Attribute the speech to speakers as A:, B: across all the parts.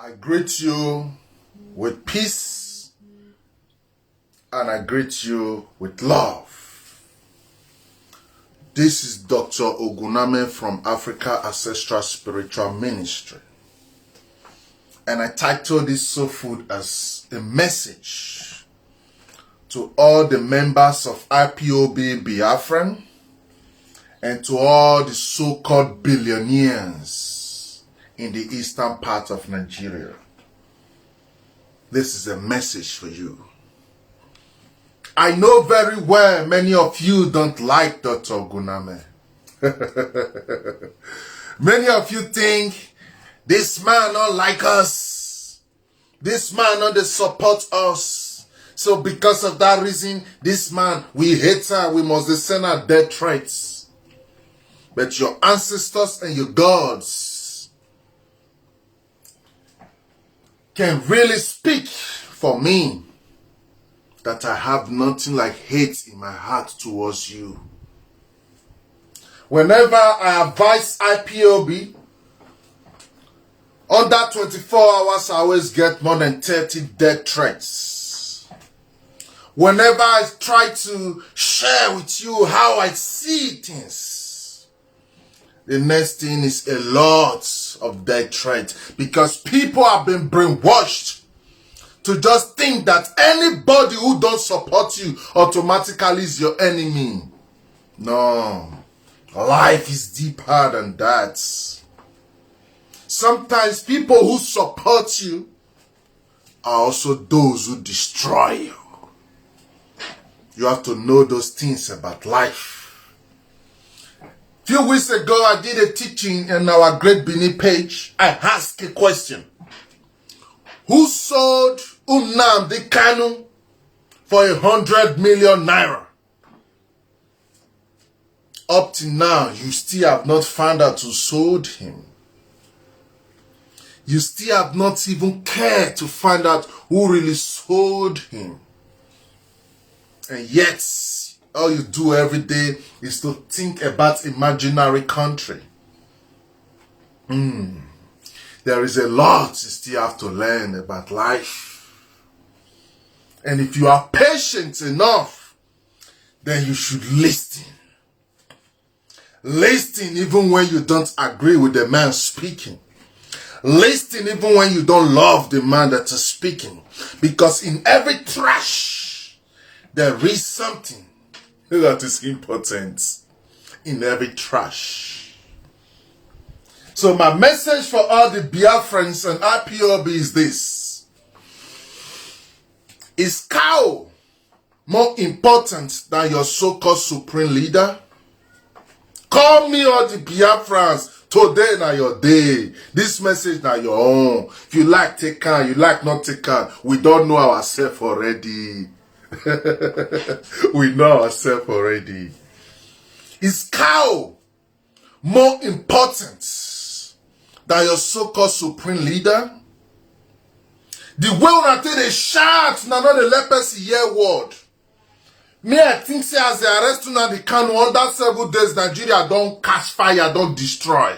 A: I greet you with peace and I greet you with love. This is Dr. Oguname from Africa Ancestral Spiritual Ministry. And I titled this soul food as a message to all the members of IPOB Biafran and to all the so-called billionaires in the eastern part of Nigeria. This is a message for you. I know very well many of you don't like Dr. Oguname. Many of you think this man don't like us. This man don't support us. So because of that reason, this man, we hate her. We must send her death threats. But your ancestors and your gods can really speak for me that I have nothing like hate in my heart towards you. Whenever I advise IPOB, under 24 hours I always get more than 30 death threats. Whenever I try to share with you how I see things, the next thing is a lot of death threats, because people have been brainwashed to just think that anybody who don't support you automatically is your enemy. No, life is deeper than that. Sometimes people who support you are also those who destroy you. You have to know those things about life. A few weeks ago, I did a teaching in our Great Benin page. I asked a question. Who sold Nnamdi Kanu for 100 million naira? Up to now, you still have not found out who sold him. You still have not even cared to find out who really sold him. And yet, all you do every day is to think about imaginary country. There is a lot you still have to learn about life. And if you are patient enough, then you should listen. Listen even when you don't agree with the man speaking. Listen even when you don't love the man that is speaking. Because in every trash, there is something that is important. In every trash. So my message for all the Biafrans and IPOB is this. Is cow more important than your so-called supreme leader? Call me all the Biafrans. Today na your day. This message na your own. If you like, take care. You like, not take care. We don't know ourselves already. We know ourselves already. Is cow more important than your so-called supreme leader? The way una take dey shout, na not the let person hear word. Me, I think say as they arrest Nnamdi Kanu under 7 days, Nigeria don't catch fire, don't destroy.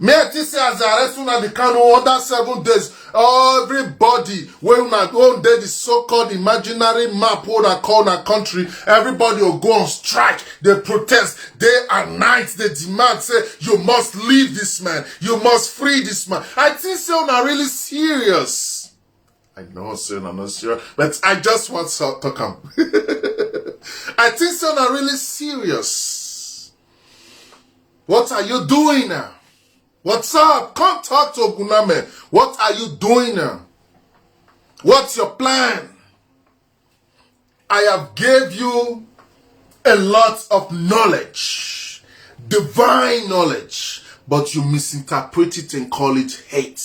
A: Me, I think say as they arrest Nnamdi Kanu under 7 days, everybody, when they the so-called imaginary map what I call our country, everybody will go on strike, they protest, day and night, they demand, say, you must leave this man, you must free this man. I think say are really serious. I know, sir, I'm not sure, but I just want to come. I think so are really serious. What are you doing now? What's up? Come talk to Oguname. What are you doing now? What's your plan? I have gave you a lot of knowledge, divine knowledge, but you misinterpret it and call it hate.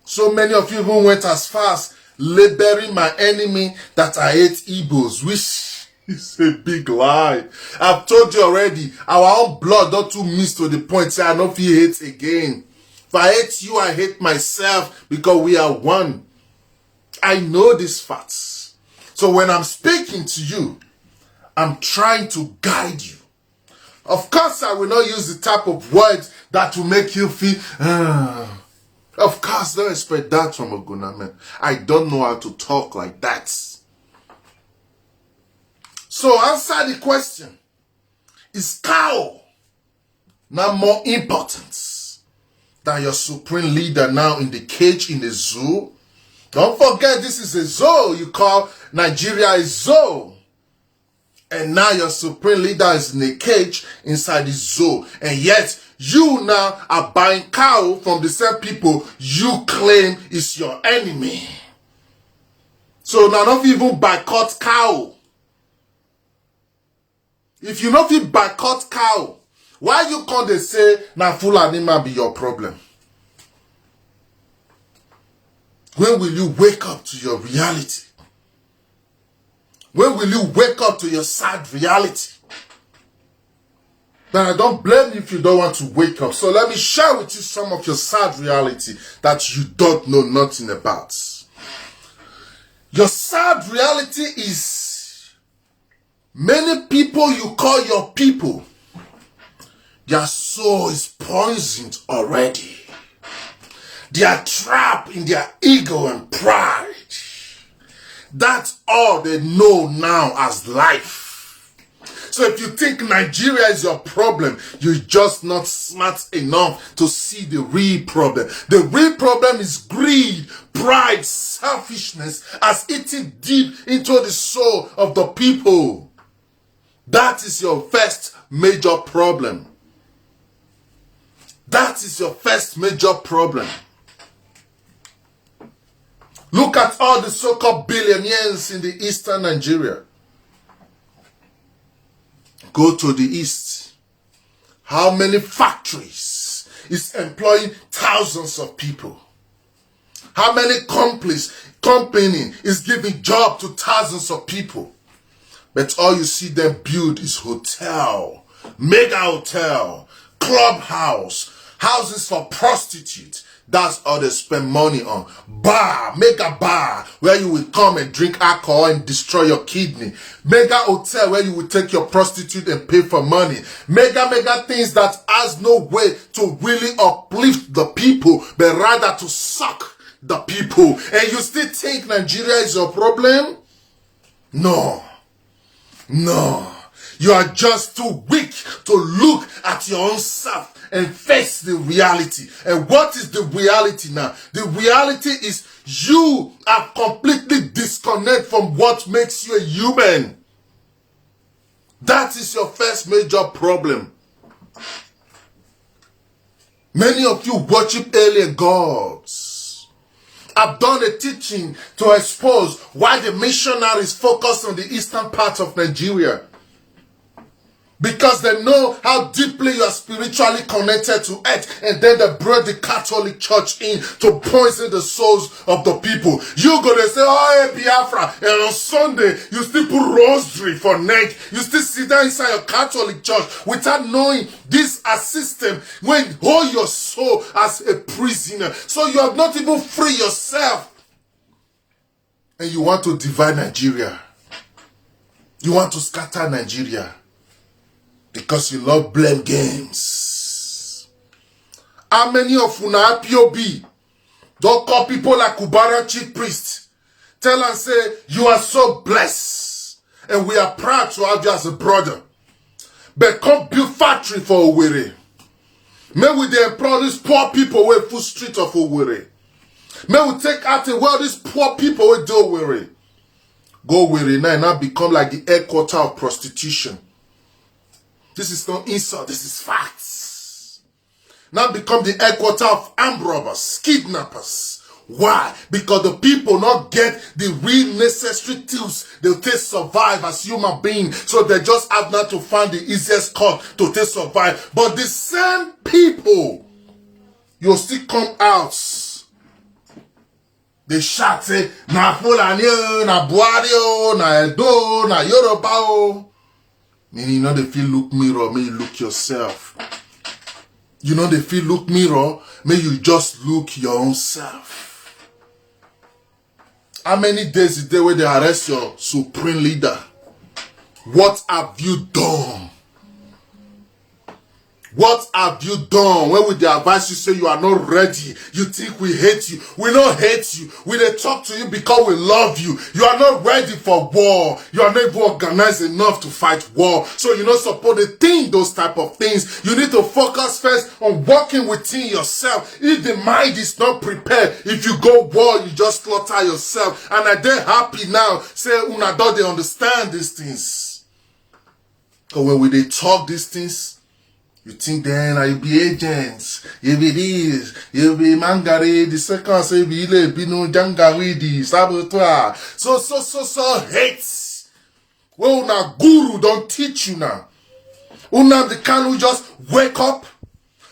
A: So many of you even went as far as labeling my enemy that I hate Igbos, which is a big lie. I've told you already, our own blood don't too miss to the point say I don't feel hate again. If I hate you, I hate myself because we are one. I know these facts. So when I'm speaking to you, I'm trying to guide you. Of course, I will not use the type of words that will make you feel, Of course, don't expect that from a Gunaman. I don't know how to talk like that. So answer the question. Is cow now more important than your supreme leader now in the cage in the zoo? Don't forget, this is a zoo. You call Nigeria a zoo. And now your supreme leader is in a cage inside the zoo. And yet, you now are buying cow from the same people you claim is your enemy. So now don't even boycott cow. If you not fit boycott cow, why you can't they say na Fulani man be your problem? When will you wake up to your reality? When will you wake up to your sad reality? Then I don't blame you if you don't want to wake up. So let me share with you some of your sad reality that you don't know nothing about. Your sad reality is many people you call your people, their soul is poisoned already. They are trapped in their ego and pride. That's all they know now as life. So if you think Nigeria is your problem, you're just not smart enough to see the real problem. The real problem is greed, pride, selfishness as eating deep into the soul of the people. That is your first major problem. That is your first major problem. Look at all the so-called billionaires in the eastern Nigeria. Go to the east. How many factories is employing thousands of people? How many company is giving job to thousands of people? But all you see them build is hotel, mega hotel, clubhouse, houses for prostitutes. That's all they spend money on. Bar, mega bar, where you will come and drink alcohol and destroy your kidney. Mega hotel, where you will take your prostitute and pay for money. Mega things that has no way to really uplift the people, but rather to suck the people. And you still think Nigeria is your problem? No. You are just too weak to look at your own self and face the reality. And what is the reality now? The reality is you are completely disconnected from what makes you a human. That is your first major problem. Many of you worship alien gods. I've done a teaching to expose why the missionaries focus on the eastern part of Nigeria. Because they know how deeply you are spiritually connected to earth, and then they brought the Catholic Church in to poison the souls of the people. You go to say, oh, hey, Biafra, and on Sunday, you still put rosary for neck. You still sit down inside your Catholic church without knowing this a system when hold your soul as a prisoner. So you have not even free yourself. And you want to divide Nigeria. You want to scatter Nigeria. Because you love blame games. How many of you now POB don't call people like Kubara chief priest? Tell and say, you are so blessed. And we are proud to have you as a brother. But come build factory for Owerri. May we they employ these poor people with full street of Owerri. May we take out the world these poor people with do Owerri. Go Owerri now and now become like the headquarters of prostitution. This is not insult, this is facts. Now become the headquarters of armed robbers, kidnappers. Why? Because the people not get the real necessary tools they take survive as human beings. So they just have not to find the easiest cut to take survive. But the same people, you'll still come out. They shout, say, na Fulani, na Buhari, na Edo, na Yoruba. Meaning, you know, they feel look mirror, may you look yourself. You know, they feel look mirror, may you just look your own self. How many days is there where they arrest your supreme leader? What have you done? What have you done when with the advice you say you are not ready? You think we hate you. We don't hate you. We dey talk to you because we love you. You are not ready for war. You are not even organized enough to fight war. So you're not supposed to think those type of things. You need to focus first on working within yourself. If the mind is not prepared, if you go war, you just slaughter yourself. And I dey happy now. Say, una don't they understand these things. Because when we dey talk these things, you think then you be agents, you be this, you be mangare, the second say be ile binu jangawidi, saboteur. So hates. Well, una guru don't teach you now. Una the kind who just wake up,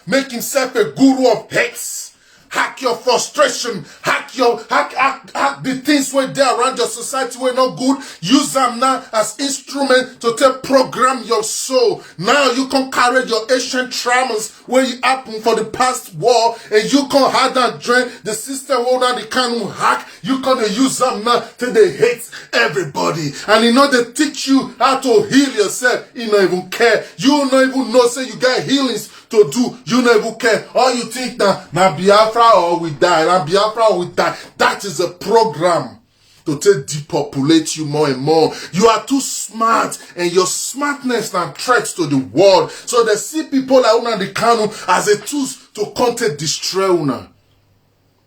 A: make himself a guru of hates. Hack your frustration, hack the things where they around your society were not good. Use them now as instrument to program your soul. Now you can carry your ancient traumas where you happen for the past war, and you can hide and drain the system where now they can't hack. You can use them now till they hate everybody. And you know they teach you how to heal yourself. You don't even care. You don't even know say you get healings to do. You don't even care. All you think now Biafra or we die. Now Biafra or we die. That is a program to depopulate you more and more. You are too smart, and your smartness and threats to the world. So they see people like Una the Kanu as a tool to content destroy Una.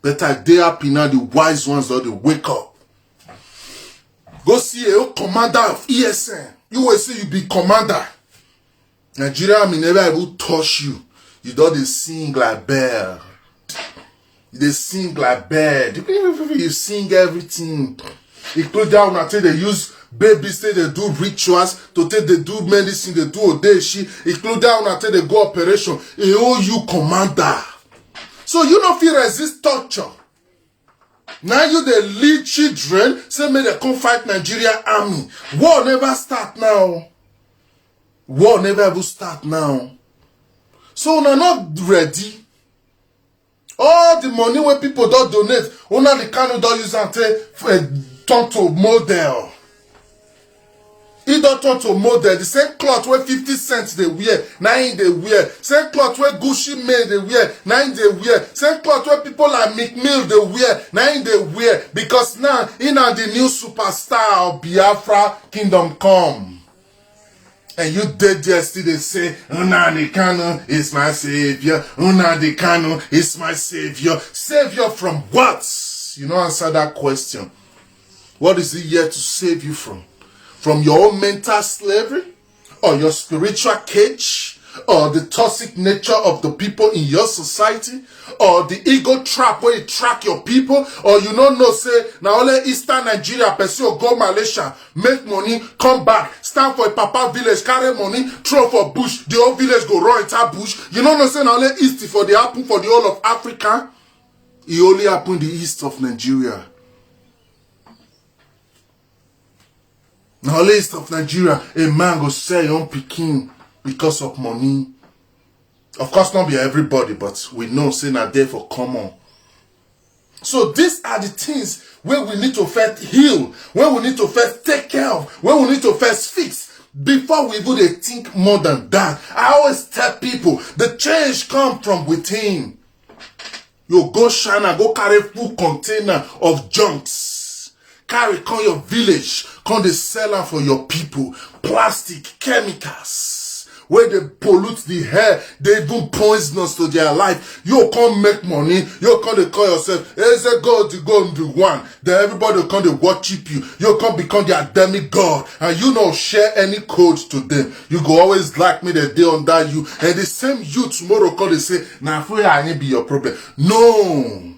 A: Better they happy now, the wise ones that they wake up. Go see a commander of ESN. You will see you be commander. Nigeria may never able touch you. You don't sing like bird. They sing like bird. You sing everything. Include down until they use babies, they do rituals, to take they do medicine, they do odeshi. Include down until they go operation. You commander. So you don't feel resist torture. Now you the lead children, say may they come fight Nigeria army. War never start now. War never ever start now. So we're not ready. All the money when people don't donate, una the kind don't use and turn to model. He don't turn to model. The same cloth where 50 cents they wear, 9 they wear. Same cloth where Gucci made they wear, 9 they wear. Same cloth where people like McMill they wear, 9 they wear. Because now, in the new superstar of Biafra Kingdom Come. And you dead yesterday say, Nnamdi Kanu is my savior. Nnamdi Kanu is my savior. Savior from what? You know, answer that question. What is he here to save you from? From your own mental slavery? Or your spiritual cage? Or the toxic nature of the people in your society? Or the ego trap where you track your people? Or you don't know, say, now only Eastern Nigeria, pursue go Malaysia, make money, come back, stand for a Papa village, carry money, throw for bush, the whole village go run into bush. You don't know, say, now only East for the happen for the whole of Africa. It only happened in the east of Nigeria. Now only east of Nigeria, a man go sell your own pikin because of money. Of course, not be everybody, but we know say na there for common. So these are the things where we need to first heal, where we need to first take care of, where we need to first fix before we even think more than that. I always tell people the change comes from within. You go China, go carry full container of junks. Carry, come your village, come the seller for your people. Plastic, chemicals. Where they pollute the air, they even poisonous to their life. You can't make money, you can't call yourself, is a God to go and do one. Then everybody will come to worship you. You can't become their demigod. And you don't share any code to them. You go always like me the day under you. And the same you tomorrow come they say, nah, I ain't be your problem. No.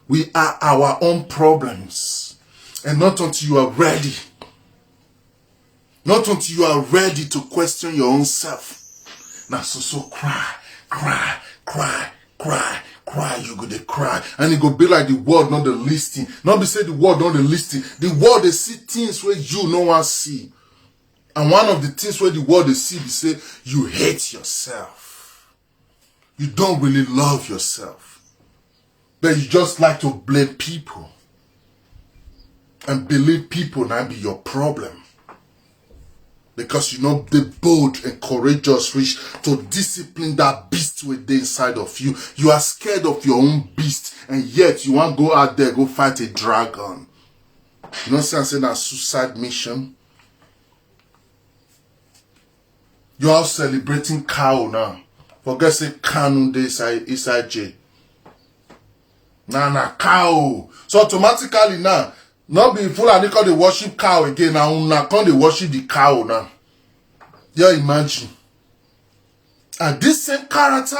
A: We are our own problems. And not until you are ready. Not until you are ready to question your own self. Now so cry. You go to cry. And it go be like the world not the listing. Not be say the world not the listing. The world they see things where you no one see. And one of the things where the world they see, they say, you hate yourself. You don't really love yourself. But you just like to blame people. And believe people now be your problem. Because you know the bold and courageous reach to discipline that beast within inside of you. You are scared of your own beast, and yet you want to go out there, go fight a dragon. You know what I'm saying? That's suicide mission. You are celebrating cow now. Forget say Kanu dey inside jail. Nah, cow. So automatically now, not be full and they call the worship cow again. Now una come they worship the cow now. You imagine. And this same character,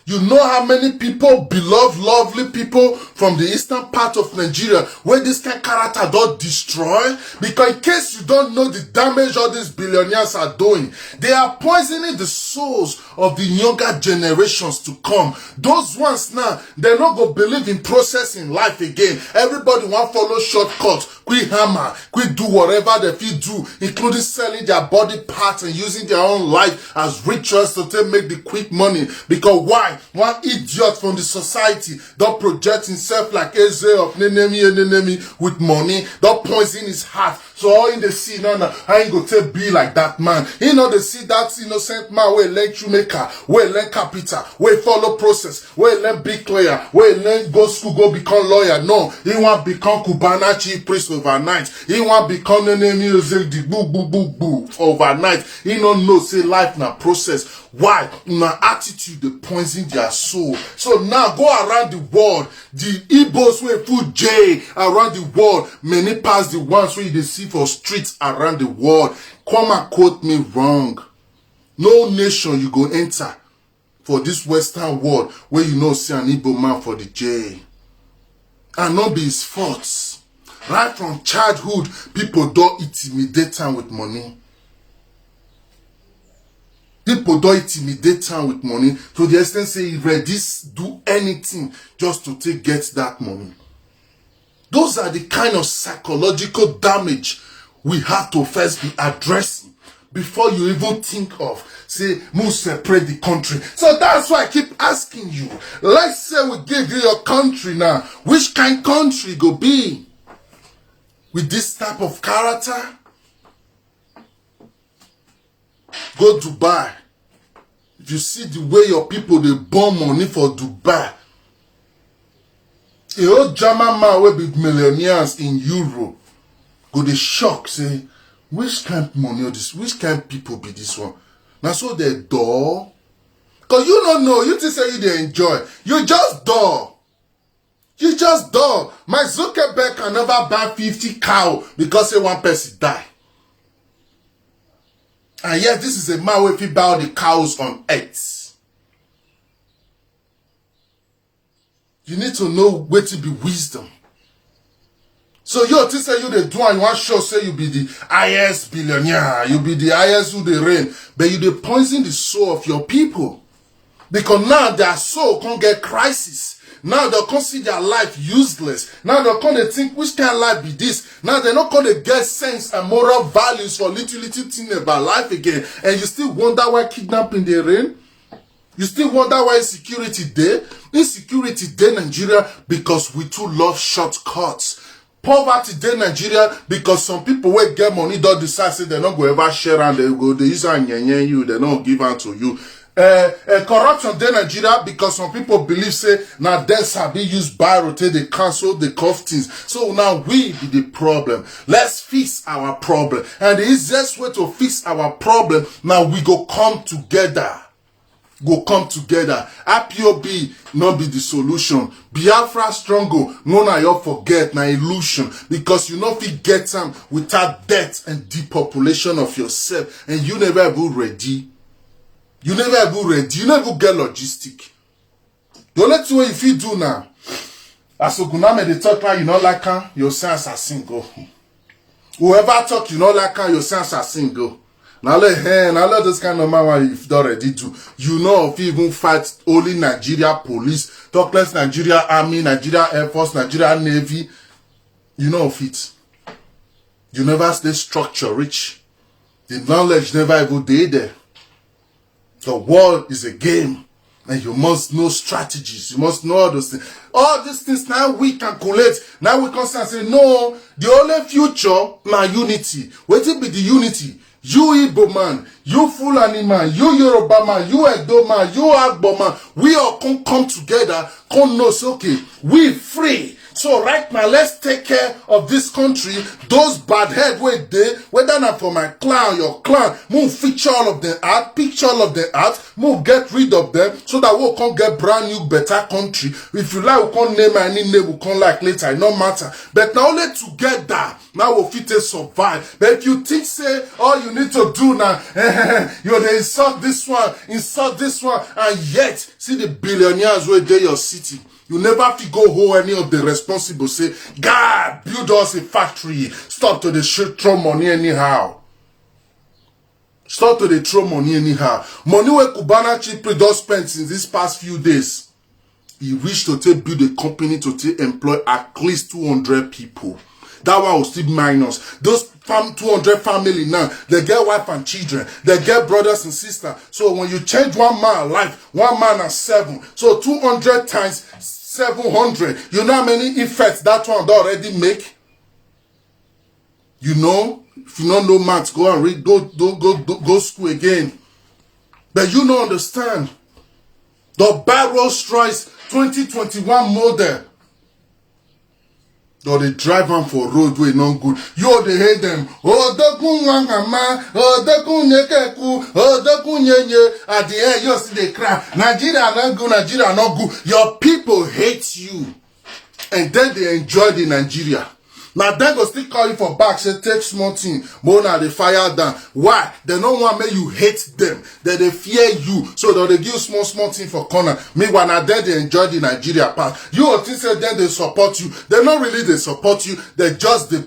A: you know how many people, beloved, lovely people from the eastern part of Nigeria, where this kind of character don't destroy? Because in case you don't know the damage all these billionaires are doing, they are poisoning the souls of the younger generations to come. Those ones now, they're not going to believe in process in life again. Everybody want to follow shortcuts. Quick hammer, quick do whatever they feel do, including selling their body parts and using their own life as rituals to make the quick money. Because why? One idiot from the society don't project himself like Eze of Nenemi with money, don't poison his heart. So all in the see, no, I ain't gonna take be like that man. You know, they see that innocent man where learn shoemaker, where learn carpenter, where follow process, where learn bricklayer, where learn go school, go become lawyer. No, he want become Cubana chief priest overnight. He want become music the boo overnight. He don't know say life na process. Why? Na attitude they poison their soul. So now go around the world. The Igbos wey full J around the world. Many pass the ones wey they see for streets around the world. Come and quote me wrong. No nation you go enter for this Western world where you know see an Igbo man for the J. And not be his faults. Right from childhood, people don't intimidate him with money. People don't intimidate him with money to the extent say he ready do anything just to get that money. Those are the kind of psychological damage we have to first be addressing before you even think of, say, move separate the country. So that's why I keep asking you, let's say we give you your country now. Which kind of country go be? With this type of character? Go Dubai. If you see the way your people, they burn money for Dubai. A old German man will be millionaires in Europe. Go the shock, say, which kind of money or this? Which kind of people be this one? Now so they door. Cause you don't know, you just say you they enjoy. You just door. You just door. Mark Zuckerberg can never buy 50 cow because say one person die. And yet this is a man who feed buy all the cows on earth. You need to know where to be wisdom. So you to say you the do and you want sure say you be the highest billionaire, you be the highest who they reign, but you the poison the soul of your people. Because now their soul can't get crisis. Now they can't see their life useless. Now they can't think which kind of life be this. Now they're not going to get sense and moral values for little thing about life again. And you still wonder why kidnapping they reign? You still wonder why insecurity there? Insecurity there in Nigeria because we too love shortcuts. Poverty there in Nigeria because some people will get money don't decide say they're not going to ever share and they go they use and you they don't give out to you. Corruption there in Nigeria because some people believe say now debts have been used by rotate they cancel the cough things. So now we be the problem. Let's fix our problem. And the easiest way to fix our problem now we go come together. Go come together. IPOB not be the solution. Biafra struggle, no na you forget na illusion. Because you not fit get them without death and depopulation of yourself. And you never ever ready. You never ever ready. You never get logistic. The only thing if you do now, as Oguname they talk like you not like her, your sense assassin go. Whoever talk you not like her, your sense assassin go. Now let this kind of man if don't ready to. You know if you even fight only Nigeria police, talk less Nigeria army, Nigeria Air Force, Nigeria Navy. You know of it. You never stay structure rich. The knowledge never ever day there. The world is a game. And you must know strategies. You must know all those things. All these things now we calculate. Now we constantly say, no, the only future now unity. What will be the unity? you Igbo man, you Fulani man, you Yoruba man, you Edo man, you Agbo man, we all come together, come know, say, okay, we free. So right now, let's take care of this country. Those bad head way they, whether not for my clan, your clan, move feature all of them out, picture all of them out, move get rid of them, so that we can get brand new, better country. If you like, we can name any name, we can like later, it no matter. But now only together, now we'll fit to survive. But if you think, say, all you need to do now, you they insult this one, and yet, see the billionaires where they your city. You never have to go hold any of the responsible. Say, God, build us a factory. Stop to the throw money anyhow. Stop to the throw money anyhow. Money where Cubana Chipre does spend since these past few days. He wished to take build a company to take employ at least 200 people. That one will still minus. Those 200 family now, they get wife and children. They get brothers and sisters. So when you change one man life, one man and 7. So 200 times 700. You know how many effects that one already make? You know? If you don't know maths, go and read, go school again. But you don't understand. The Rolls Royce 2021 model. Or they drive on for road way not good. You they hate them. Oh, dokun wangama. Oh, dokun nekeku. Oh, dokun nyenye. At the end, you see they cry. Nigeria not good. Nigeria not good. Your people hate you, and then they enjoy the Nigeria. Now then go still call you for back, say take small thing, more now they fire down. Why? They don't want make you hate them. They fear you. So that they give you small thing for corner. Meanwhile, now then they enjoy the Nigeria part. You think say then they support you. They not really they support you. They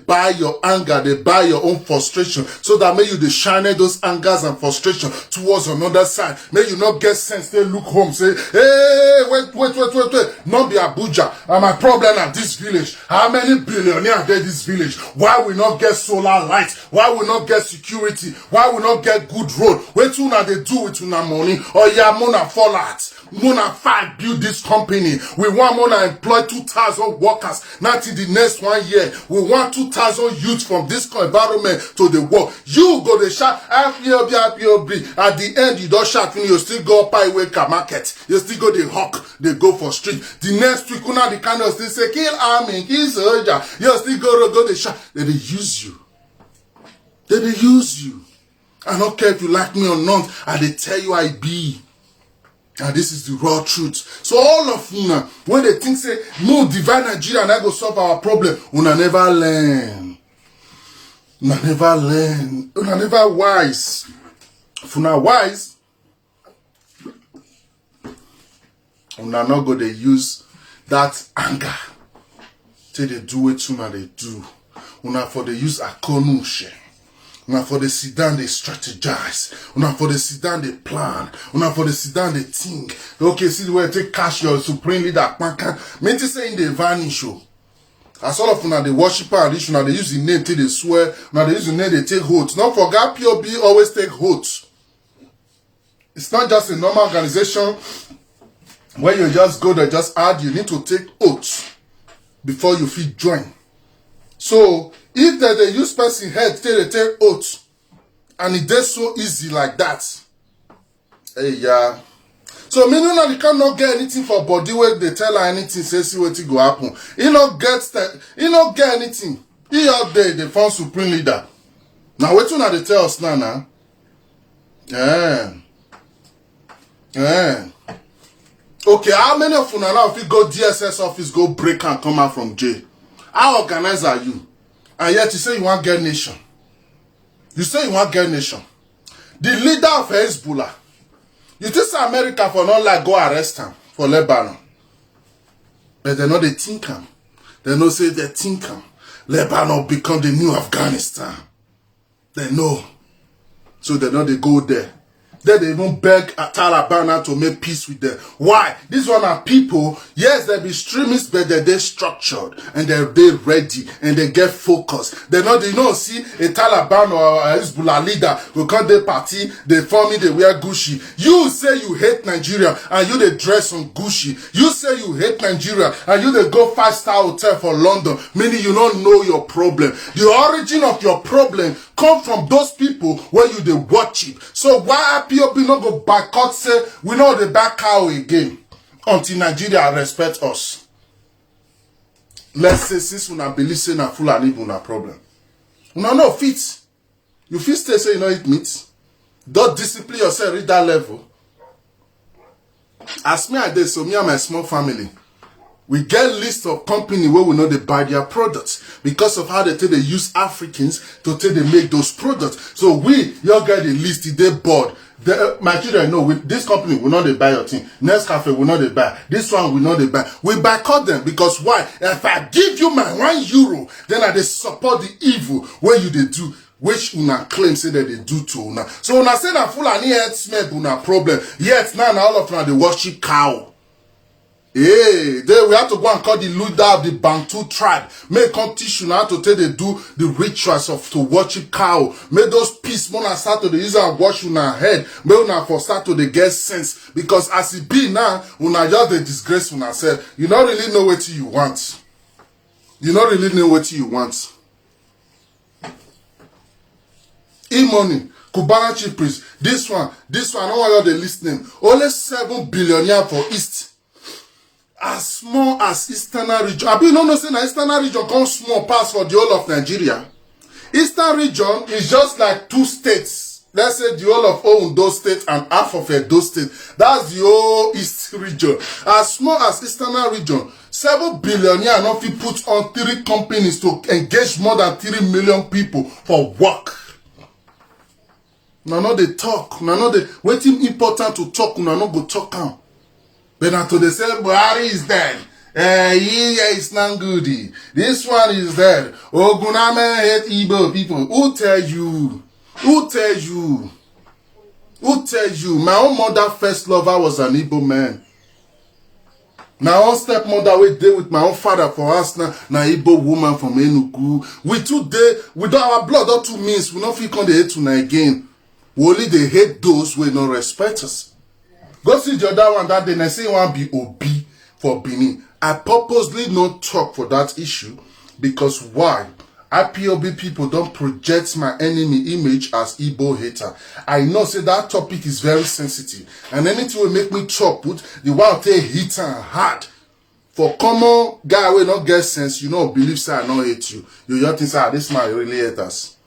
A: buy your anger, they buy your own frustration. So that may you they shine those angers and frustration towards another side. May you not get sense, they look home, say, hey, wait. Not be Abuja. And my problem at this village. How many billionaires this village? Why we not get solar lights? Why we not get security? Why we not get good road? What una they do with una money? Or ya mona fall out. Mona fight build this company. We want mona employ 2,000 workers. Not in the next 1 year. We want 2,000 youths from this environment to the work. You go the shot IPOB. At the end you don't shot when you still go up Iweka market. You still go the hawk. They go for street. The next week una the kind of still say kill army, kill soldier. You still go the shot. They use you. They use you. I don't care if you like me or not. I they tell you I be. And this is the raw truth. So all of you now, when they think say, no, divine Nigeria and I go solve our problem, una never learn. Una never learn. Una never wise. If una wise, una not go they use that anger till they do it una they do. Una for they use akonushe. Una for the sit down they strategize. Una for the sit down they plan. Una for the sit down they think. Okay, see the way take cash your supreme leader. Mean to say in the vanish. As all of una they worship and this una they use the name till they swear. Una they use the name they take oaths. Don't forget POB always take oaths. It's not just a normal organization where you just go there, just add. You need to take oaths before you feel join. So if they use person head till they take oath, and it is so easy like that, hey yeah. So meaning that you cannot get anything for body where they tell her anything, say see what it go happen. He not get anything. He out there they found supreme leader. Now what you they tell us now? Yeah. Okay, how many of you now if you go DSS office, go break and come out from jail? How organized are you? And yet you say you want get nation. You say you want get nation. The leader of Hezbollah. You think America for not like go arrest him for Lebanon. But they know they think him. They know say they think him. Lebanon become the new Afghanistan. They know. So they know they go there Then they even beg Taliban to make peace with them. Why? These one are people, yes, they be extremists, but they're structured and they're ready and they get focused. They don't see a Taliban or a Hezbollah leader who come their party, they form it, they wear Gucci. You say you hate Nigeria and you they dress on Gucci. You say you hate Nigeria and you they go 5-star hotel for London, meaning you don't know your problem. The origin of your problem come from those people where you they watch it. So why IPOB not go boycott say we know the back cow again until Nigeria respect us? Let's say since we not believe say na Fulani una problem. Una no fit. You fit stay say you know eat meat. Don't discipline yourself reach that level. As me I did, so me and my small family, we get list of company where we know they buy their products because of how they use Africans to they make those products. So we, you get the list, they board. My children know this company will not they buy your thing. Next cafe will not they buy. This one will not they buy. We boycott them because why? If I give you my €1, then I they support the evil where you they do, which una claim say that they do to una. So una say that Fulani head smell una problem. Yet now all of una they worship cow. Hey, then we have to go and call the leader of the Bantu tribe. Make come teach you how to tell they do the rituals of to worship cow. Make those peace mona start to the use and wash una head. Make una for start to the get sense. Because as it be now, una just the disgrace una self. You don't really know what you want. You don't really know what you want. E-money, Cubana chief priest. This one, I don't want you to listen. Only 7 billionaire for East. As small as Eastern region. I don't know say na Eastern region comes small pass for the whole of Nigeria. Eastern region is just like 2 states. Let's say the whole of Ondo State and half of Edo State. That's the whole East region. As small as Eastern region, 7 billionaire not fit put on 3 companies to engage more than 3 million people for work. Now no they talk. Now no they waiting important to talk. Now no go talk am. But until they say Buhari is dead, is not good. This one is dead. Oguname hate Igbo people. Who tell you? Who tell you? Who tell you? My own mother first lover was an Igbo man. My own stepmother we did with my own father for us now, na Igbo woman from Enugu. We today, we don't our blood or 2 means we not feel on the hate tonight again. We only they hate those who don't respect us. Go see the other one that day and I say one be OB for Benin. I purposely not talk for that issue because why? IPOB people don't project my enemy image as Igbo hater. I know say that topic is very sensitive and anything will make me talk put the one take hit and hard. For common guy will not get sense, you know believe say I not hate you. You just think say this man really hate us.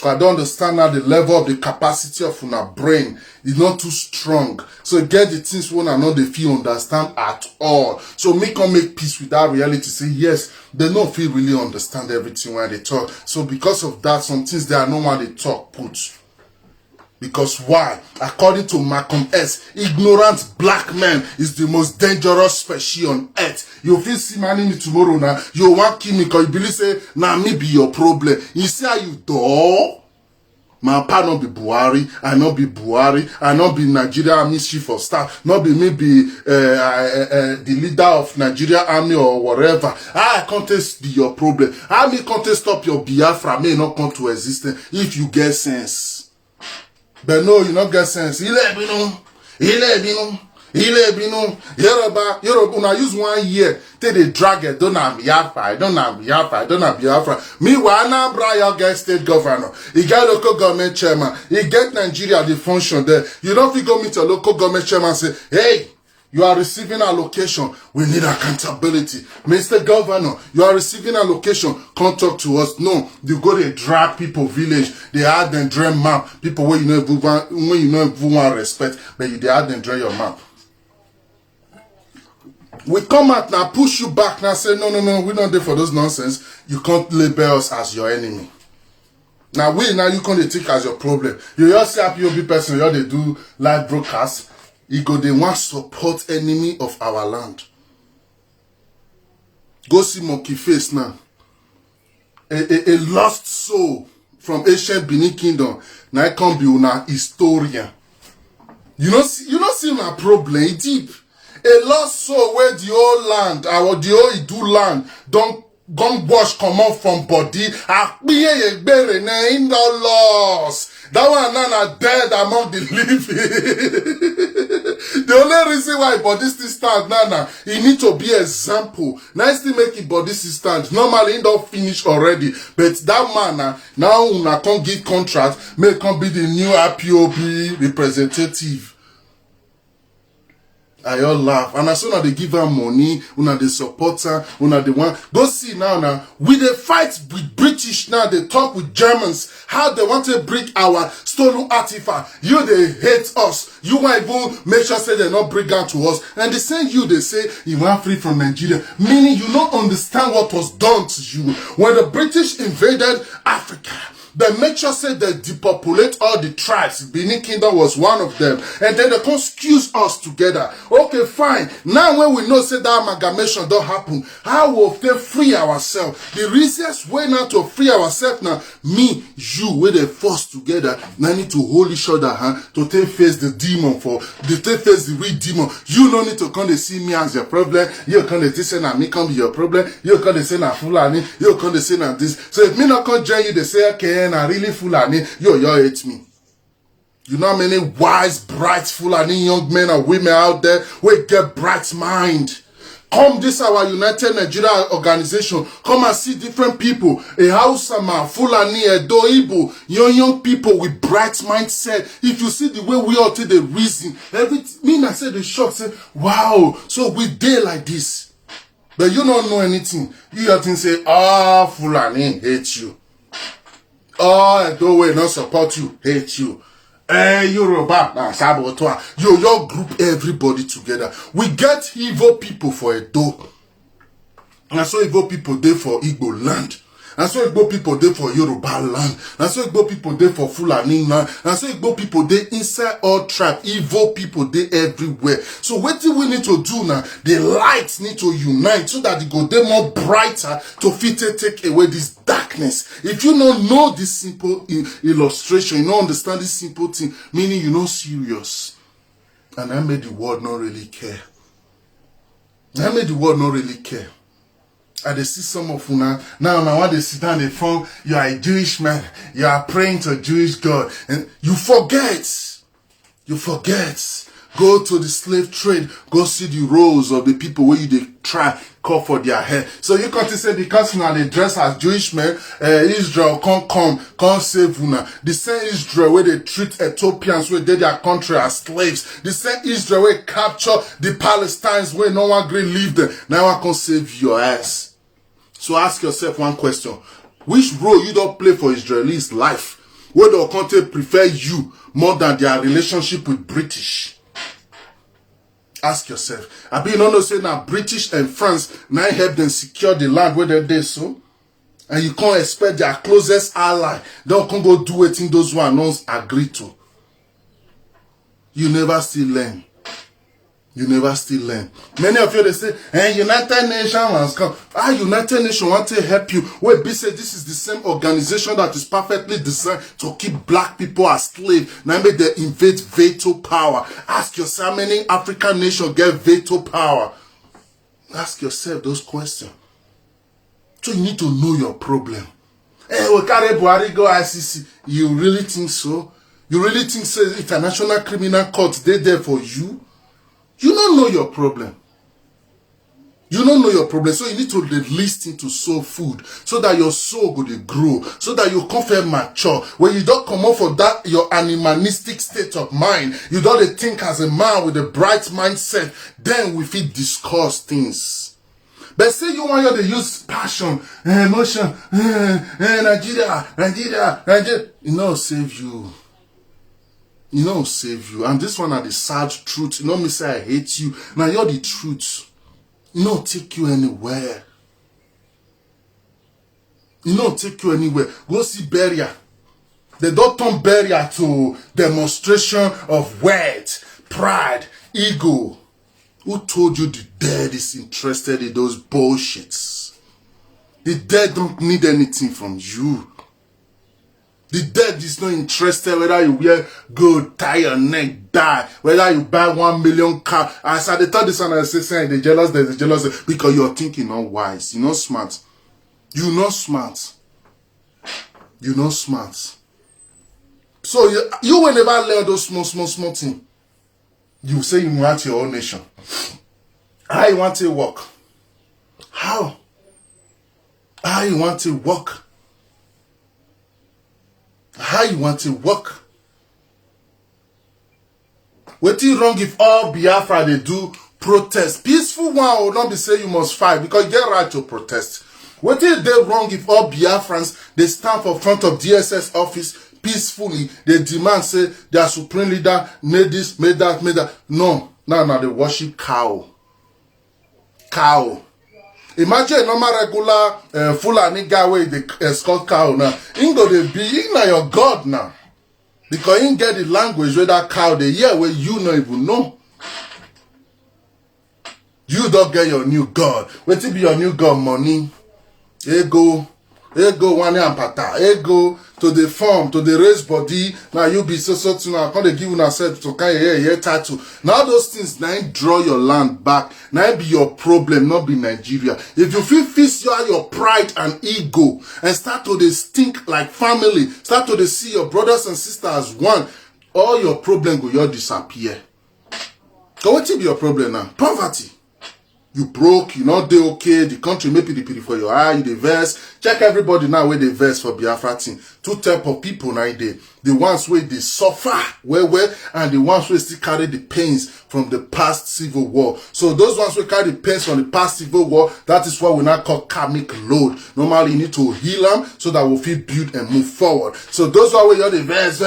A: I don't understand now the level of the capacity of una brain is not too strong. So get the things when I know they feel understand at all. So make peace with that reality. Say yes, they don't feel really understand everything when they talk. So because of that, some things they are not when they talk put. Because why? According to Malcolm S, ignorant black man is the most dangerous species on earth. You feel see my name tomorrow now, you want kill me because you believe say, nah, me be your problem. You see how you do? My pa not be Buhari, I not be Buhari, I not be Nigeria Army Chief of Staff, not be me be the leader of Nigeria Army or whatever. I can't be your problem. I me can't stop your Biafra may not come to existence if you get sense. But no, you not get sense. Yoruba, una use 1 year, till they drag it, don't have Biafra. Meanwhile, Anambra, you get state governor, you get local government chairman, you get Nigeria, the function there. You don't think go meet your local government chairman and say, hey, you are receiving allocation. We need accountability. Mr. Governor, you are receiving allocation. Come talk to us. No, you go to drag people village. They add them dream map. People where you know everyone respect, but they add them dream your map. We come out now, push you back now, say no, we're not there for those nonsense. You can't label us as your enemy. Now you can't take as your problem. You just see a POB person, you they do live broadcast. You go they want support enemy of our land. Go see Monkey Face now. A lost soul from ancient Benin Kingdom. Now come be una historian. You know see my problem, e deep. A lost soul where the old land, or the old Idu land, don't wash come out from body. In the loss. That one now dead among the living. The only reason why body still stand now, it need to be example. Now still make it body still stand. Normally it don't finish already. But that man now una can't give contract, may come be the new IPOB representative. I all laugh. And as soon as they give her money, una the supporter, una the one. Go see now, we they fight with British now, they talk with Germans, how they want to bring our stolen artifact. You, they hate us. You want even make sure say they not bring out to us. And they say you, they say, you want free from Nigeria. Meaning you don't understand what was done to you. When the British invaded Africa, they make sure say they depopulate all the tribes. Benin Kingdom was one of them. And then they can excuse us together. Okay, fine. Now when we know say that amalgamation don't happen, how will they free ourselves? The easiest way now to free ourselves now, me, you, where they force together, now need to hold each other to take face the demon to take face the real demon. You don't need to come to see me as your problem. You come to say na me come be your problem. You come to say na Fulani. You come to say na this. So if me not come join you, they say, okay, na really Fulani, you hate me. You know how many wise, bright Fulani young men and women out there will get bright mind. Come this our United Nigeria organization. Come and see different people. A Hausa man, Fulani, Edo, Igbo, young people with bright mindset. If you see the way we all take the reason, I say the shock, say, wow, so we did like this. But you don't know anything. You have to say, Fulani hate you. Edo will not support you, hate you. Yoruba, Sabotoa. Your group everybody together. We get evil people for Edo. And so evil people there for Igbo land. And so Igbo people there for Yoruba land. And so Igbo people there for Fulani land. And so Igbo people there inside all tribe. Evil people there everywhere. So what do we need to do now? The lights need to unite so that it go there more brighter to fit and take away this darkness. If you don't know this simple illustration, you don't understand this simple thing, meaning you're not serious. And I made the world not really care. I made the world not really care. And they see some of you now when they sit down, they phone, you are a Jewish man, you are praying to a Jewish God, and you forget. Go to the slave trade, go see the roles of the people where they try call for their hair. So you can't say because now they dress as Jewish men, Israel can't save you now. The same Israel where they treat Ethiopians where they their country as slaves. The same Israel where capture the Palestinians where no one agree leave them. Now I can't save your ass. So ask yourself one question. Which role you don't play for Israelis' life? Where the country prefer you more than their relationship with British? Ask yourself. I mean, you know, say now British and France now help them secure the land where they're so. And you can't expect their closest ally. They can't go do it in those who are not agree to. You never still learn. You never still learn. Many of you, they say, United Nations has come. United Nations want to help you. Wait, be say this is the same organization that is perfectly designed to keep black people as slaves. Now make they invade veto power. Ask yourself, how many African nations get veto power? Ask yourself those questions. So you need to know your problem. We carry Buhari go ICC. You really think so? You really think so? International Criminal Court, they're there for you? You don't know your problem. You don't know your problem. So you need to listen to soul food so that your soul go to grow. So that you come feel mature. When you don't come out for that, your animalistic state of mind, you don't think as a man with a bright mindset, then we feel discuss things. But say you want you to use passion, emotion, Nigeria. You know, save you. You know, save you. And this one are the sad truth. You know me say I hate you. Now you're the truth. You know, take you anywhere. You know, take you anywhere. Go see Beria. They don't turn Beria to demonstration of worth, pride, ego. Who told you the dead is interested in those bullshits? The dead don't need anything from you. The dead is not interested whether you wear gold, tie your neck, die, whether you buy 1 million car. As I thought this one, I say, they jealous, there's jealous, because you're thinking not wise, you're not smart. You're not smart. You're not smart. So you will never learn those small things. You say you want your own nation. How you want to work? How? How you want to work? How you want to work? Wetin wrong if all Biafra they do protest? Peaceful one will not be say you must fight because you get right to protest. Wetin dey wrong if all Biafrans they stand for front of DSS office peacefully, they demand say their supreme leader made this, made that, made that. No, now they worship cow. Cow. Imagine a normal regular Fulani guy where they escort cow now. Ingo they be na your God now. Because you get the language where that cow they hear where you not even know. You don't get your new God. Wait till be your new God money. Ego one and pata. Ego to the farm, to the raised body. Now you be so to now. Can't they give you self to carry tattoo. Now those things now draw your land back. Now be your problem, not be Nigeria. If you feel fix your pride and ego and start to they stink like family, start to they see your brothers and sisters as one, all your problem will all disappear. So what will be your problem now? Poverty. You broke, you not dey okay, the country may be the pity for your eye, you dey verse. Check everybody now where they verse for Biafra thing. Two type of people now dey. The ones where they suffer well, and the ones where still carry the pains from the past civil war. So those ones who carry the pains from the past civil war, that is what we now call karmic load. Normally you need to heal them so that we'll feel build and move forward. So those are where you're the verse.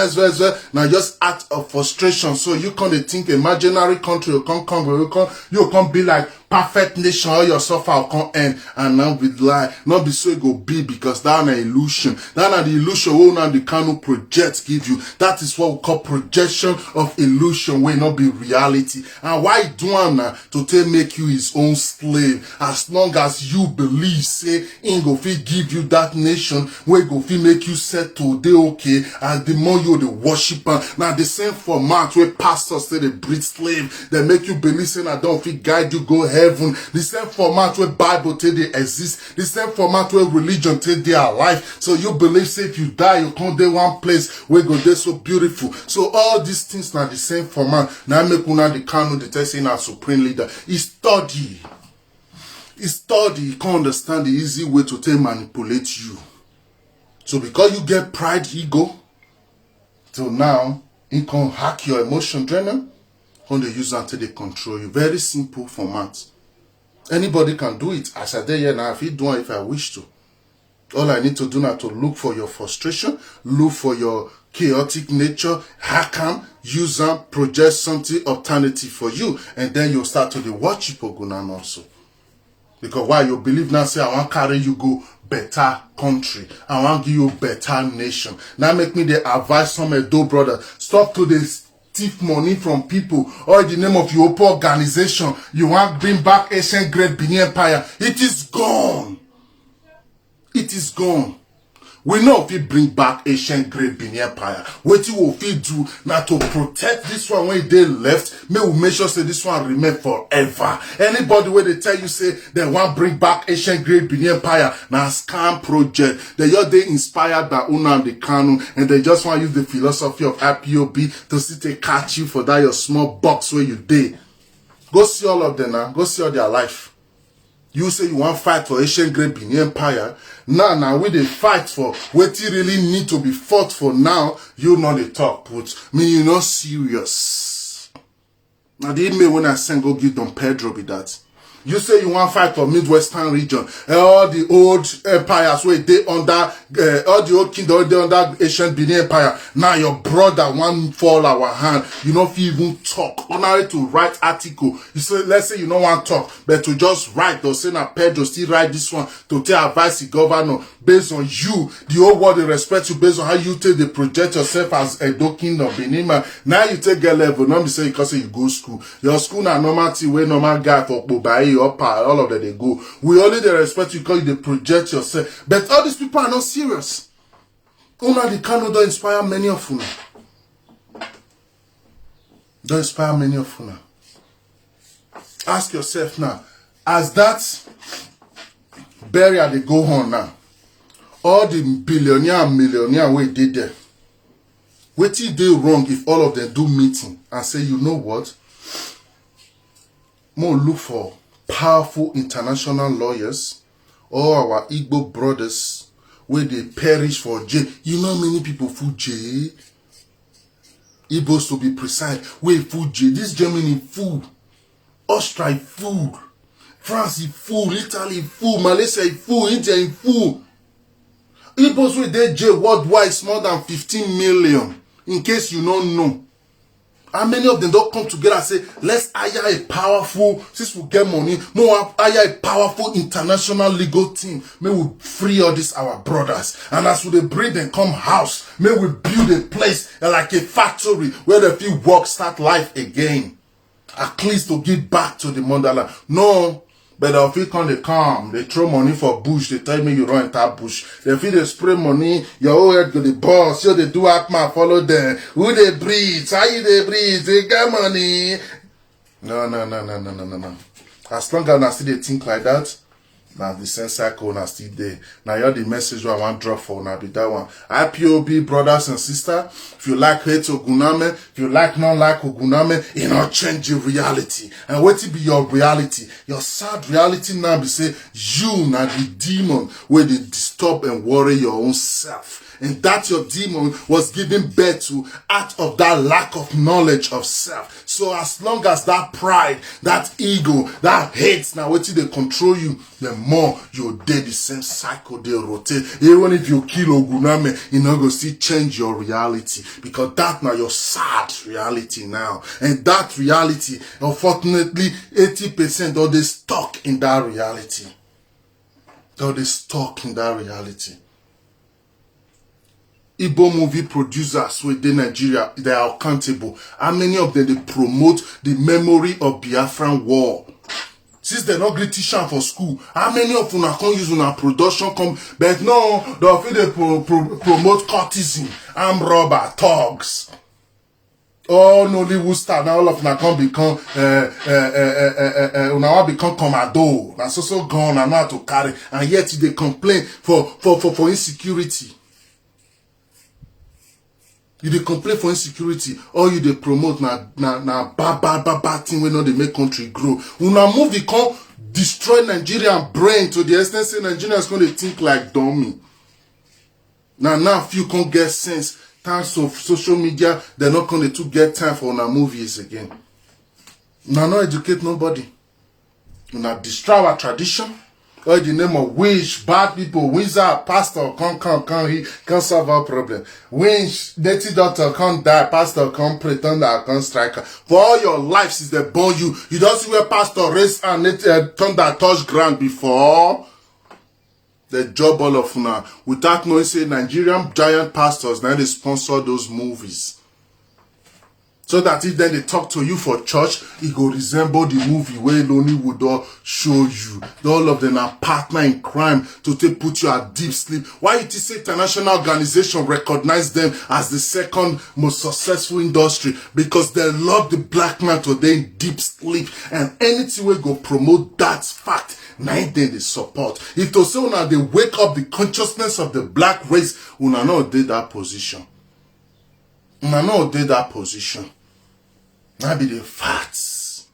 A: Now just act of frustration. So you can't think imaginary country you can't be like perfect nation, all your suffer will come end and now be lie. Not be so it go be because that's an illusion. That's the illusion will now the Kanu project give you. That is what we call projection of illusion will not be reality. And why do now to make you his own slave? As long as you believe, say, in go fit give you that nation where go fit make you settle they okay. And the more you the worshiper, now the same format where pastors say they breed slave, they make you believe saying I don't fit guide you go heaven. The same format where Bible tell they exist. The same format where religion tell they are life. So you believe say if you die you come there one place where go there so beautiful. So all these things are the same format. Now make una the Kanu the testing our supreme leader. He study. He can't understand the easy way to take manipulate you. So because you get pride, ego, so now he can hack your emotion, drainer. When they use that till they control you. Very simple format. Anybody can do it. As I did here now, if you do it, if I wish to. All I need to do now to look for your frustration, look for your chaotic nature, hack them, use them, project something alternative for you, and then you'll start to the watch Ipogunan also. Because why you believe now say I want to carry you go better country, I want to give you better nation. Now make me the advice from a do brother. Stop to this. Thief money from people or in the name of your organization. You want to bring back ancient great Benin Empire. It is gone. It is gone. We know if we bring back ancient great Benin Empire, what you will do now to protect this one when they left, may we make sure say this one remain forever. Anybody where they tell you say they want to bring back ancient great Benin Empire, now scam project. They inspired by Nnamdi Kanu and they just want to use the philosophy of IPOB to see they catch you for that your small box where you did. Go see all of them now. Go see all their life. You say you want to fight for ancient great Benin Empire. Now we they fight for what you really need to be fought for now. You know the talk, but me you not serious. Now the email when I send go give Don Pedro be that. You say you want to fight for Midwestern region. All the old empires where they under, all the old kingdom they under ancient Benin Empire. Now your brother want fall our hand. You know if you even talk. Only to write article. You say, let's say you don't want to talk, but to just write or say now Pedro still write this one to take advice the governor based on you. The whole world they respect you based on how you take the project yourself as a kingdom Benin man. Now you take a level. Not be say because you go school. Your school now normal thing where normal guy for Bobai. All of them they go. We only they respect you because they project yourself. But all these people are not serious. Una the Kano don't inspire many of una. Don't inspire many of una. Ask yourself now, as that burial they go on now, all the billionaire and millionaire we did there, what did they wrong if all of them do meeting and say, you know what? More look for powerful international lawyers, all our Igbo brothers, where they perish for jail. You know many people fool jail. Igbos to be precise, where fool jail. This Germany fool. Austria fool. France fool. Italy fool. Malaysia fool. India fool. Igbos where they jail worldwide is more than 15 million. In case you don't know. How many of them don't come together and say, let's hire a powerful, since we get money, more hire a powerful international legal team. May we free all these our brothers. And as we bring them come house, may we build a place like a factory where the few work start life again. At least to give back to the motherland. No. But if you come, they throw money for bush, they tell me you run enter bush. They feel they spray money, your whole head go the boss, so they do act man, follow them. Who they breathe? How you they breathe? They get money. No. As long as I still they think like that, now the sense cycle now still there. Now you're the message I want drop for now be that one. IPOB brothers and sisters, if you like hate Oguname, if you like not like Oguname, it not change your reality. And what it be your reality? Your sad reality now be say you now the demon where they disturb and worry your own self. And that your demon was given birth to out of that lack of knowledge of self. So as long as that pride, that ego, that hate, now what they control you, the more you're dead, the same cycle they rotate. Even if you kill Oguname, you not gonna still change your reality. Because that now your sad reality now. And that reality, unfortunately, 80% of they stuck in that reality. They stuck in that reality. Igbo movie producers within Nigeria, they are accountable. How many of them they promote the memory of Biafran war? Since they're not great teacher for school, how many of them can use on production come? But no, they promote courtesan, armed robber, thugs. Oh, Nollywood star now all of them can become now become commando. That's also gone and not to carry, and yet they complain for insecurity. You dey complain for insecurity, or you dey promote na bad thing wey no dey make country grow. Una movie come destroy Nigerian brain to the extent say Nigerians come dey think like dummy. Now few can't get sense. Thanks to social media, they're not going to get time for una movies again. Una no educate nobody. Una destroy our tradition. All the name of witch, bad people, wizard, pastor, can't solve our problem. Witch, native doctor can't die, pastor can't pretend that can't strike. For all your life since they born you, you don't see where pastor raise and thunder touch ground before. The job all of now without knowing say Nigerian giant pastors now they sponsor those movies. So that if then they talk to you for church, it go resemble the movie where Lonely would all show you. All of them are partner in crime to put you at deep sleep. Why it is international organization recognize them as the second most successful industry? Because they love the black man to they in deep sleep. And anything will go promote that fact. Nine day they support. If to say una they wake up the consciousness of the black race, una no did that position. Una no did that position. Now be the facts.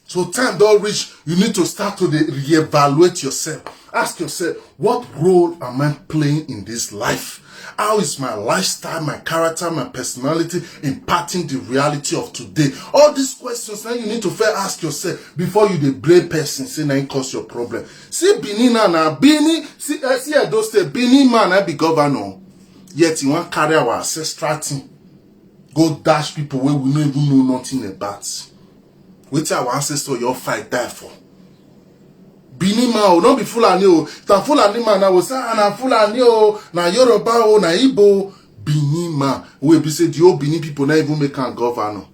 A: So time don't reach, you need to start to reevaluate yourself. Ask yourself, what role am I playing in this life? How is my lifestyle, my character, my personality impacting the reality of today? All these questions now you need to first ask yourself before you the blame person say na cause your problem. See Benin now, Benin, see Edo State, Benin man I be governor. Yet you want carry our ancestral thing. Go dash people where we don't even know nothing about. Wait our ancestor your fight die for. Benin man will not be Fulani o. Ta Fulani man na will say na Fulani o, na Yoruba o, na Igbo. Benin man we be say the old Benin people not even make a governor.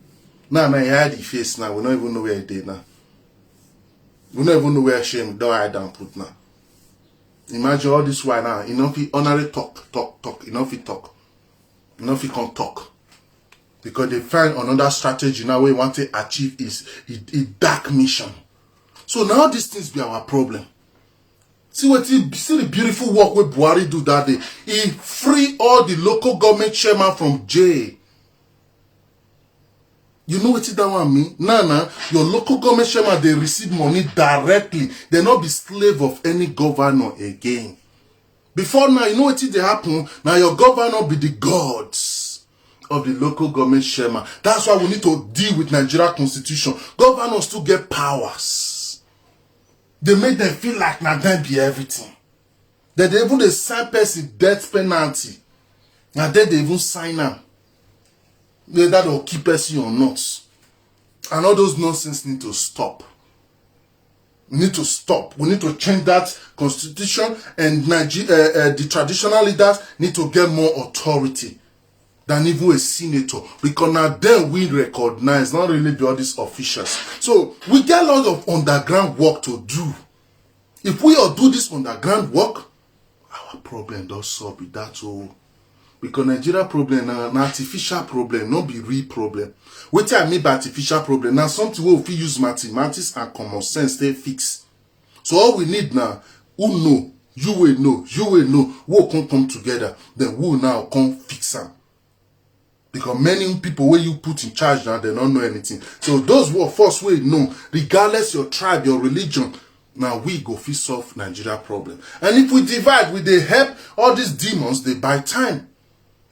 A: Now he hide the face now. We don't even know where he did now. We don't even know where shame don't hide and put now. Imagine all this while now, enough he honorary talk, enough he talk. Enough he can't talk. Because they find another strategy now where they want to achieve is a dark mission. So now these things be our problem. See the beautiful work where Buhari do that day. He free all the local government chairman from jail. You know what that one mean? Nah, your local government chairman, they receive money directly. They not be slave of any governor again. Before now, you know what they happen? Now your governor be the gods of the local government chairman. That's why we need to deal with Nigeria constitution. Governors to get powers. They make them feel like now them be everything. That they even sign person death penalty. Now then they even sign them. Whether they'll keep person or not. And all those nonsense need to stop. We need to stop. We need to change that constitution, and the traditional leaders need to get more authority than even a senator, because now then we recognize not really be all these officials. So we get a lot of underground work to do. If we all do this underground work, our problem does solve with that all. Because Nigeria problem na artificial problem, not be real problem. What I mean by artificial problem, now something where we use mathematics and common sense they fix. So all we need now, who know, you will know, we'll come together, then we'll now come fix them. Because many people where you put in charge now, they don't know anything. So those who are first way know, regardless your tribe, your religion, now we go fit solve Nigeria problem. And if we divide, we they help all these demons, they buy time.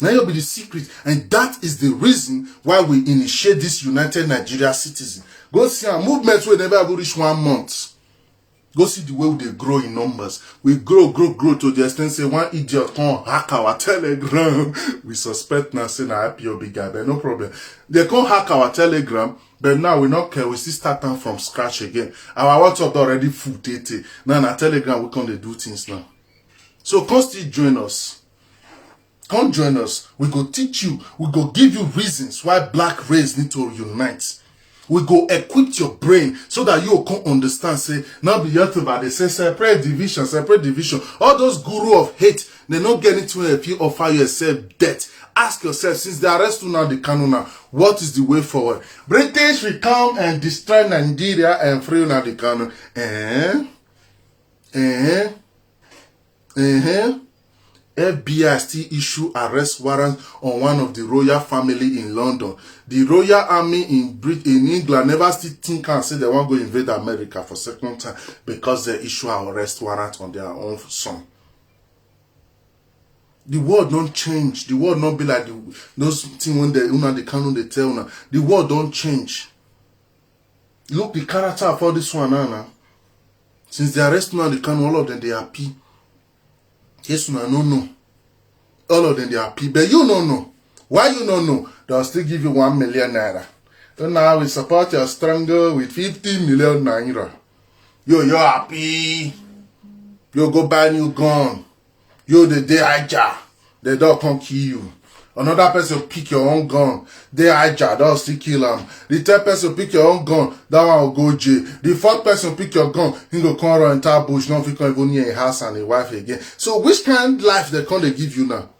A: Now you'll be the secret, and that is the reason why we initiate this United Nigeria Citizen. Go see our movements will never go reach 1 month. Go see the way they grow in numbers. We grow to the extent say one idiot can't hack our Telegram. We suspect now say na IPO big guy, but no problem. They can't hack our Telegram, but now we not care. We still start them from scratch again. Our WhatsApp already full tete. Now na Telegram we can't do things now. So come still join us. Come join us. We go teach you. We go give you reasons why black race need to unite. We go equip your brain so that you can understand. Say, not be YouTuber. They say separate division. All those guru of hate, they not get into if you offer yourself death. Ask yourself, since they arrest you now, the Kanuna, what is the way forward? British will come and destroy Nigeria and free now the Kanu. FBI still issue arrest warrant on one of the royal family in London. The royal army in England never still think and say they want to go invade America for second time because they issue an arrest warrant on their own son. The world don't change. The world not be like those things when they can't they tell now. The world don't change. Look the character of all this one now. Since they arrest now, they can all of them they happy. Yes, no. All of them they are people. But you don't know. Why you don't know? They'll still give you 1 million naira. So now we support your struggle with 50 million naira. You're happy. You go buy new gun. You the day hijack. They don't come kill you. Another person pick your own gun. They hijack, that'll still kill them. The third person pick your own gun, that one will go jail. The fourth person pick your gun, he go come around entire bush, not if you even near a house and a wife again. So which kind of life they can't they give you now?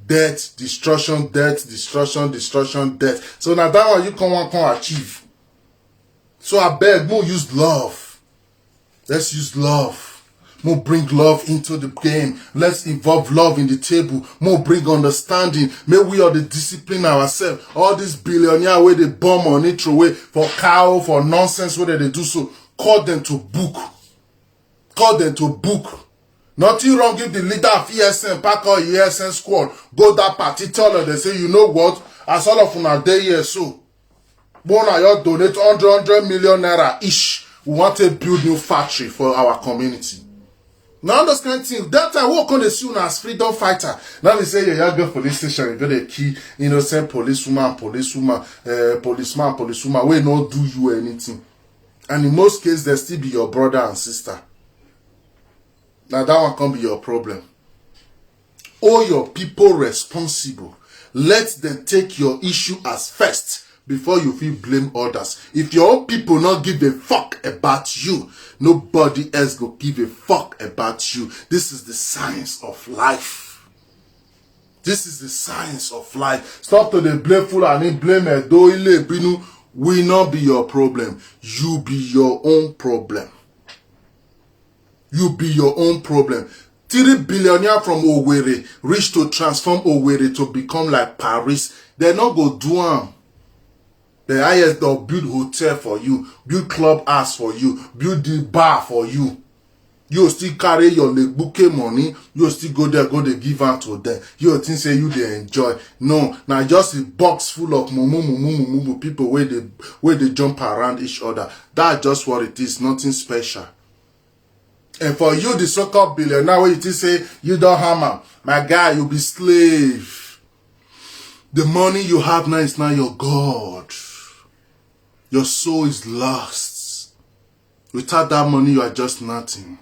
A: Death, destruction, death. So now that one you can't achieve. So I beg, more use love. Let's use love. More bring love into the game. Let's involve love in the table. More bring understanding. May we all the discipline ourselves. All these billionaire where they bomb on it away for cow, for nonsense, whether they do so. Call them to book. Nothing wrong if the leader of ESN, pack or ESN squad, go that party, tell them, they say, you know what? As all of una day here, so. Bona, you donate 100 million naira each. We want to build new factory for our community. Now those kind of things. That time, what can they see as freedom fighter? Now they say, yeah, you go police station, you go the key, innocent policeman, policewoman, we not do you anything. And in most cases, they still be your brother and sister. Now that one can be your problem. All your people responsible. Let them take your issue as first. before you feel blame others. If your own people not give a fuck about you, nobody else go give a fuck about you. This is the science of life. This is the science of life. Stop to the blameful and blame a doile binu will not be your problem. You be your own problem. You be your own problem. 3 billionaires from Owerri reach to transform Owerri to become like Paris. They not go do am. The highest they'll build hotel for you, build club house for you, build the bar for you. You still carry your leg bouquet money, you still go there, go they give out to them. You think say you they enjoy. No, now just a box full of mumu people where they jump around each other. That's just what it is, nothing special. And for you, the so-called billionaire, where you say you don't hammer, my guy, you be slave. The money you have now is not your God. Your soul is lost. Without that money, you are just nothing.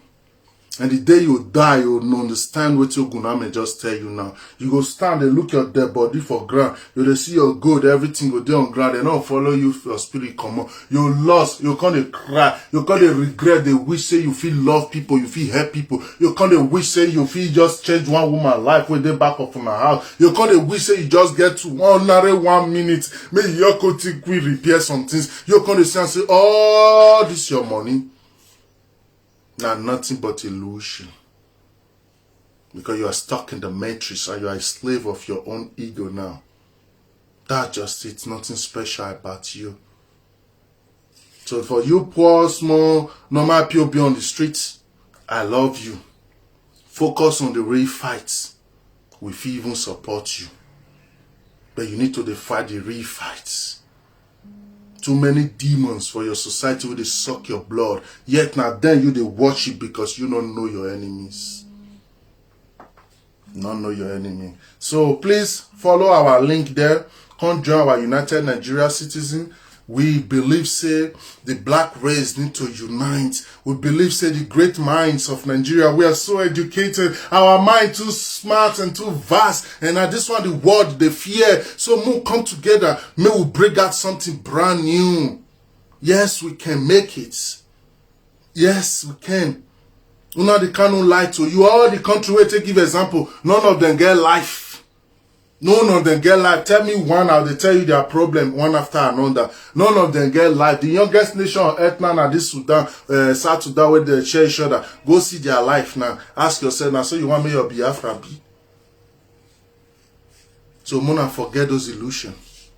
A: And the day you die, you will understand what your Guname just tell you now. You go stand and look your dead body for ground. You will see your gold, everything go there on ground. They not follow you for your spirit come on. You lost. You can't cry. You can't regret. They wish say you feel love people. You feel help people. You can't wish say you feel just change one woman life when they back up from her house. You can't wish say you just get to 1 minute. Maybe you could think we repair some things. You can't say, oh, this is your money. Now nothing but illusion. Because you are stuck in the matrix and you are a slave of your own ego now. That's just it. Nothing special about you. So for you poor, small, normal POB on the streets, I love you. Focus on the real fights. We feel even support you. But you need to fight the real fights. Too many demons for your society where they suck your blood. Yet now then you they worship because you don't know your enemies. Not know your enemy. So please follow our link there. Come join our United Nigeria Citizen. We believe say the black race need to unite. We believe say the great minds of Nigeria, we are so educated. Our mind too smart and too vast. And at this one the world they fear. So we come together. May we bring out something brand new. Yes, we can make it. Yes, we can. You know they cannot lie to you. All the country where take give example, none of them get life. None of them get life. Tell me one, I'll tell you their problem one after another. None of them get life. The youngest nation on earth now, now this Sudan, South Sudan, where they share each other. Go see their life now. Ask yourself now, so you want me your Biafra be? So Mona, forget those illusions.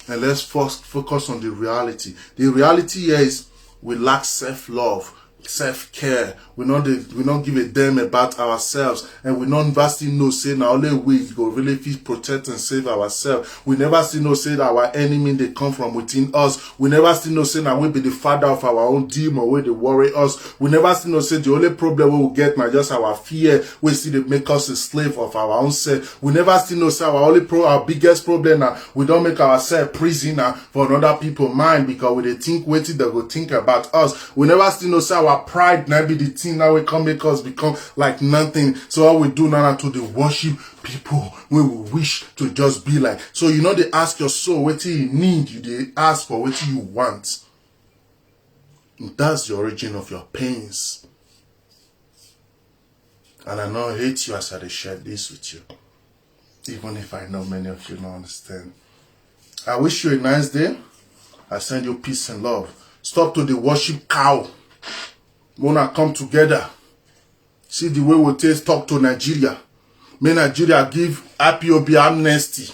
A: And let's first focus on the reality. The reality here is we lack self-love. Self-care. We don't give a damn about ourselves, and we don't ever still know say now only we go really feel protect and save ourselves. We never still know say that our enemy they come from within us. We never still know say that we be the father of our own demon where they worry us. We never still know say the only problem we will get now just our fear. We see they make us a slave of our own self. We never still know say our biggest problem now we don't make ourselves prisoner for another people's mind because we they think what they go think about us. We never still know say our pride now be the thing now we can make us become like nothing. So all we do now to the worship people we wish to just be like. So you know they ask your soul what you need, they ask for what you want. And that's the origin of your pains. And I know I hate you as I share this with you. Even if I know many of you don't understand. I wish you a nice day. I send you peace and love. Stop to the worship cow. Wanna come together. See the way we take talk to Nigeria. May Nigeria give IPOB amnesty.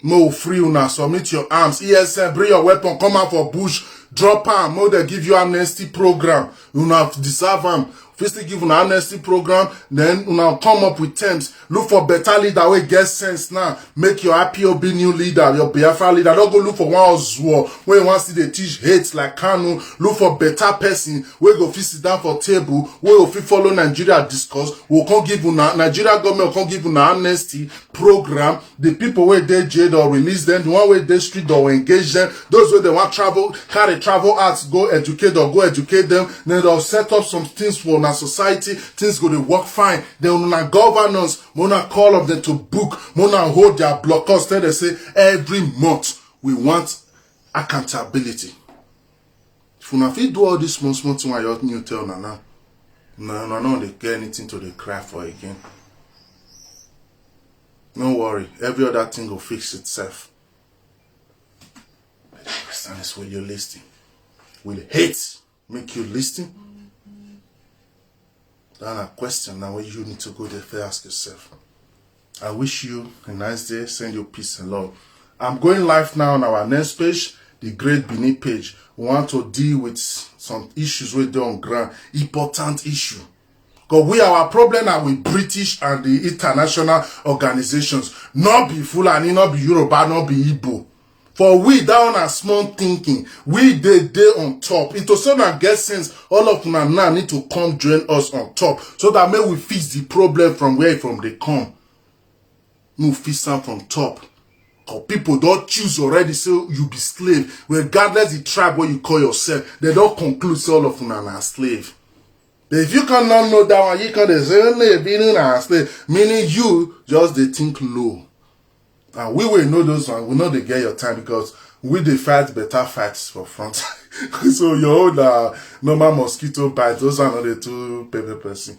A: Mo free una submit your arms. ESN bring your weapon. Come out for bush. Drop arm. Mo they give you amnesty program. Una deserve them. First they give an amnesty program, then una come up with terms. Look for better leader wey get sense now. Make your IPOB new leader, your Biafra leader. Don't go look for one Ozuo where you want to see they teach hate like Kanu. Look for better person where go fit sit down for table, where you fit follow Nigeria discuss. We can't give una Nigeria government can't give una amnesty program. The people where they jail or release them, the one where they street or engage them. Those where they want travel, carry travel arts, go educate them. Then they'll set up some things for una society, things go to work fine. Then una governance, mona call of them to book, mona hold their blockers. Then they say every month we want accountability. If una fit do all this small thing while you tell Nana, no, they get anything to dey cry for again. No worry, every other thing will fix itself. But the question is, will you listen? Will hate make you listen? That's a question now where you need to go there and ask yourself. I wish you a nice day. Send you peace and love. I'm going live now on our next page, the Great Benin page. We want to deal with some issues with the on ground, important issue. Because our problem are with British and the international organizations. Not be Fulani, not be Yoruba, not be Igbo. For we down a small thinking, we they on top. It also not get sense. All of them now need to come join us on top, so that may we fix the problem from where they come. No fix them from top. Because people don't choose already, so you be slave. Regardless the tribe where you call yourself, they don't conclude so all of them are slave. If you cannot know that one, you can say, being a slave, meaning you just they think low. And we will know those ones. We know they get your time because we they fight better fights for front. So your own normal mosquito bites, those are not the two paper person.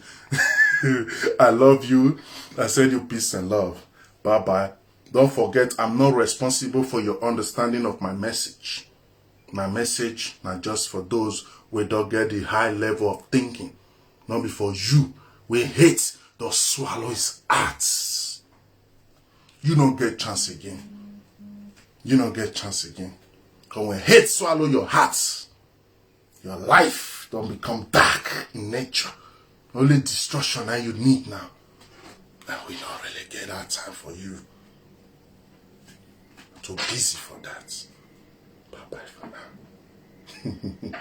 A: I love you. I send you peace and love. Bye-bye. Don't forget, I'm not responsible for your understanding of my message. My message not just for those who don't get the high level of thinking. Not before you. We hate the swallow his hearts. You don't get chance again. You don't get chance again. Because when hate swallow your heart, your life don't become dark in nature. Only destruction that you need now. And we don't really get that time for you. Too busy for that. Bye-bye for now.